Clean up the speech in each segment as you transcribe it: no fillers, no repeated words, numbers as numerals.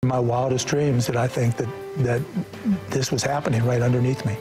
In my wildest dreams that I think that this was happening right underneath me.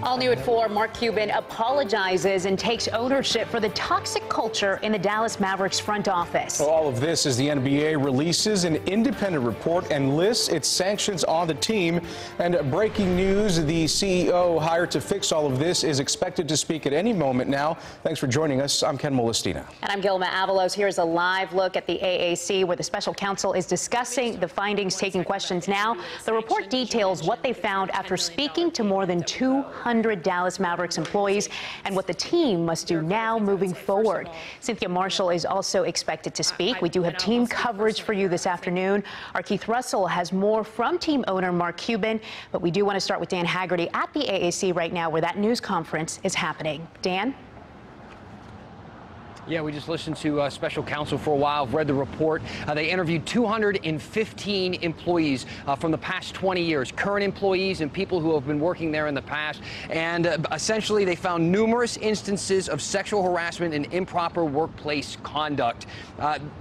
All new at 4, Mark Cuban apologizes and takes ownership for the toxic culture in the Dallas Mavericks front office. Well, all of this as the NBA releases an independent report and lists its sanctions on the team. And breaking news, the CEO hired to fix all of this is expected to speak at any moment now. Thanks for joining us. I'm Ken Molestina. And I'm Gilma Avalos. Here's a live look at the AAC where the special counsel is discussing the findings, taking questions now. The report details what they found after speaking to more than 200 Dallas Mavericks employees and what the team must do now moving forward. Cynthia Marshall is also expected to speak. We do have team coverage for you this afternoon. Our Keith Russell has more from team owner Mark Cuban, but we do want to start with Dan Haggerty at the AAC right now where that news conference is happening. Dan? Yeah, we just listened to special counsel for a while, read the report. They interviewed 215 employees from the past 20 years, current employees and people who have been working there in the past. And essentially, they found numerous instances of sexual harassment and improper workplace conduct.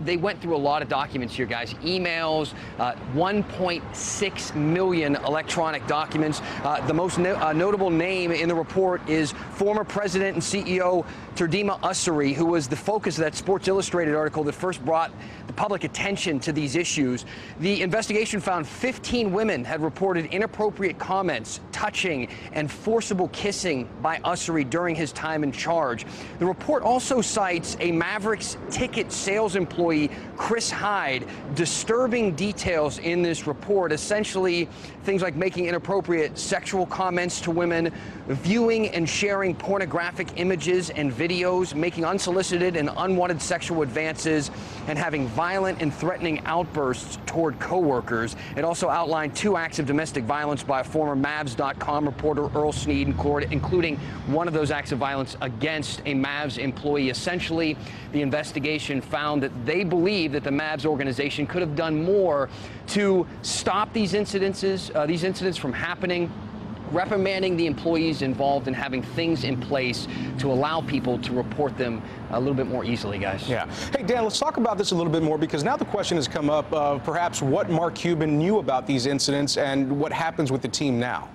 They went through a lot of documents here, guys. Emails, 1.6 million electronic documents. The most notable name in the report is former president and CEO Terdema Ussery, who was the focus of that Sports Illustrated article that first brought the public attention to these issues. The investigation found 15 women had reported inappropriate comments, touching, and forcible kissing by Ussery during his time in charge. The report also cites a Mavericks ticket sales employee, Chris Hyde, disturbing details in this report, essentially things like making inappropriate sexual comments to women, viewing and sharing pornographic images and videos, making unsolicited and unwanted sexual advances, and having violent and threatening outbursts toward coworkers. It also outlined 2 acts of domestic violence by a former Mavs.com reporter, Earl Snead, including one of those acts of violence against a Mavs employee. Essentially, the investigation found that they believe that the Mavs organization could have done more to stop these incidents from happening, reprimanding the employees involved and having things in place to allow people to report them a little bit more easily, guys. Yeah. Hey, Dan, let's talk about this a little bit more because now the question has come up of perhaps what Mark Cuban knew about these incidents and what happens with the team now.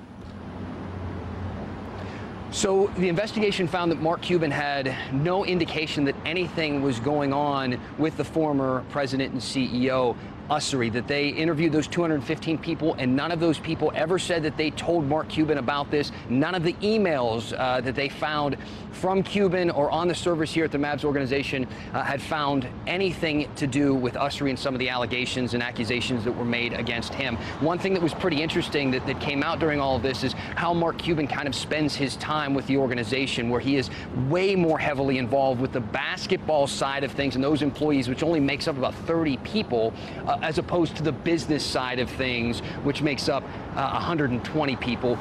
So the investigation found that Mark Cuban had no indication that anything was going on with the former president and CEO, Ussery, that they interviewed those 215 people, and none of those people ever said that they told Mark Cuban about this. None of the emails that they found from Cuban or on the servers here at the Mavs organization had found anything to do with Ussery and some of the allegations and accusations that were made against him. One thing that was pretty interesting that came out during all of this is how Mark Cuban kind of spends his time with the organization, where he is way more heavily involved with the basketball side of things and those employees, which only makes up about 30 people, as opposed to the business side of things, which makes up 120 people.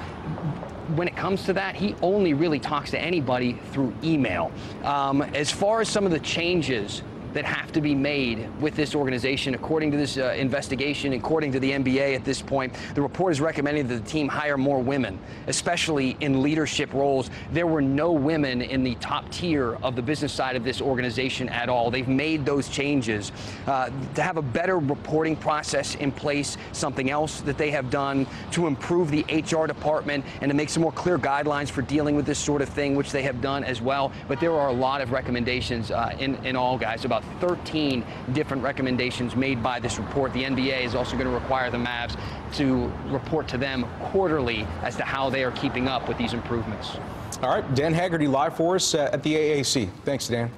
When it comes to that, he only really talks to anybody through email. As far as some of the changes that have to be made with this organization, according to this investigation, according to the NBA at this point, the report is recommending that the team hire more women, especially in leadership roles. There were no women in the top tier of the business side of this organization at all. They've made those changes. To have a better reporting process in place, something else that they have done to improve the HR department and to make some more clear guidelines for dealing with this sort of thing, which they have done as well. But there are a lot of recommendations in all, guys, about 13 different recommendations made by this report. The NBA is also going to require the Mavs to report to them quarterly as to how they are keeping up with these improvements. All right, Dan Haggerty live for us at the AAC. Thanks, Dan.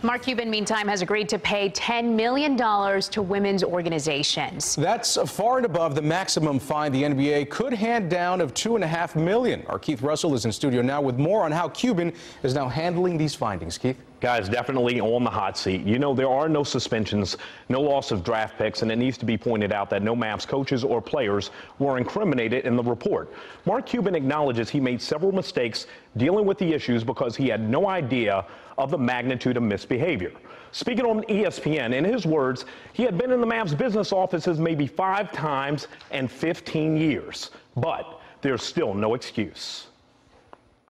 Mark Cuban, meantime, has agreed to pay $10 million to women's organizations. That's far and above the maximum fine the NBA could hand down of $2.5 million. Our Keith Russell is in studio now with more on how Cuban is now handling these findings. Keith? Guys, definitely on the hot seat. You know, there are no suspensions, no loss of draft picks, and it needs to be pointed out that no Mavs coaches or players were incriminated in the report. Mark Cuban acknowledges he made several mistakes dealing with the issues because he had no idea of the magnitude of misbehavior. Speaking on ESPN, in his words, he had been in the Mavs business offices maybe 5 times in 15 years, but there's still no excuse.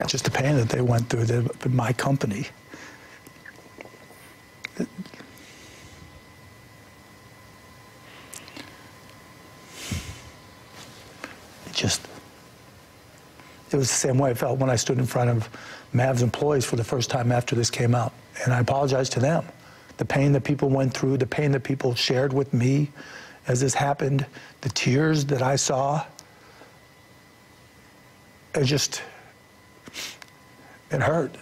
Just the pain that they went through my company. it was the same way I felt when I stood in front of Mavs employees for the first time after this came out. And I apologize to them. The pain that people went through, the pain that people shared with me as this happened, the tears that I saw, it hurt.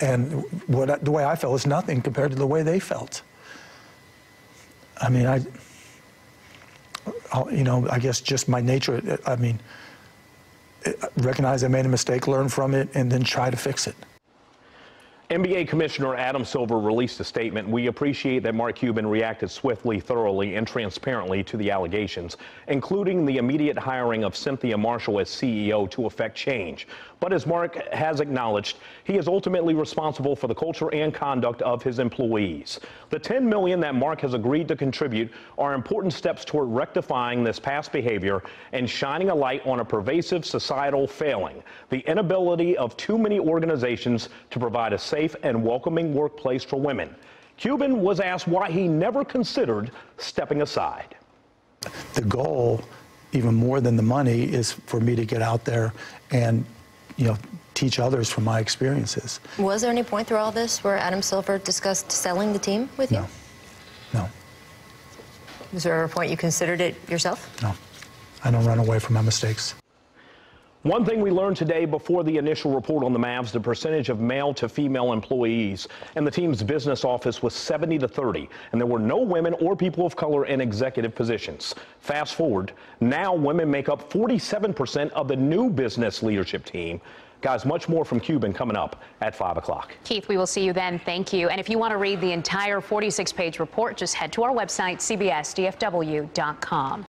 And the way I felt was nothing compared to the way they felt. I mean, I guess just my nature, recognize I made a mistake, learn from it, and then try to fix it. NBA Commissioner Adam Silver released a statement. We appreciate that Mark Cuban reacted swiftly, thoroughly, and transparently to the allegations, including the immediate hiring of Cynthia Marshall as CEO to effect change. But as Mark has acknowledged, he is ultimately responsible for the culture and conduct of his employees. The $10 million that Mark has agreed to contribute are important steps toward rectifying this past behavior and shining a light on a pervasive societal failing, the inability of too many organizations to provide a safe and welcoming workplace for women. Cuban was asked why he never considered stepping aside. The goal, even more than the money, is for me to get out there and teach others from my experiences. Was there any point through all this where Adam Silver discussed selling the team with you? No. Was there ever a point you considered it yourself? No. I don't run away from my mistakes. One thing we learned today before the initial report on the Mavs, the percentage of male to female employees in the team's business office was 70-30, and there were no women or people of color in executive positions. Fast forward, now women make up 47% of the new business leadership team. Guys, much more from Cuban coming up at 5 o'clock. Keith, we will see you then. Thank you. And if you want to read the entire 46-page report, just head to our website, cbsdfw.com.